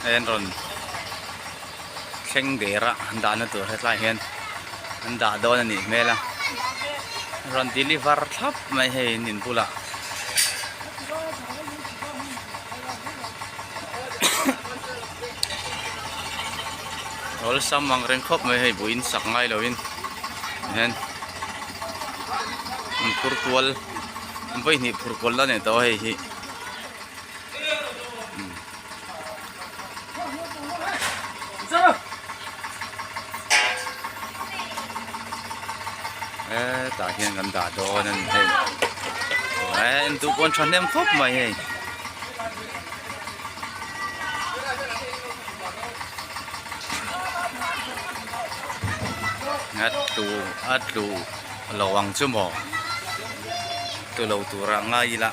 ayan ron seng dera handa na to sa lahin handa daw na ni mela ron deliver thap mai he nin pula ol samang ren khop mai he buin sak ngai loin hen purpol bai ni purpol la ne to he hi ta hian kan da do nan he en tu kon chan nem khop mai he at tu lawang chu mo tu lo tu ra ngai la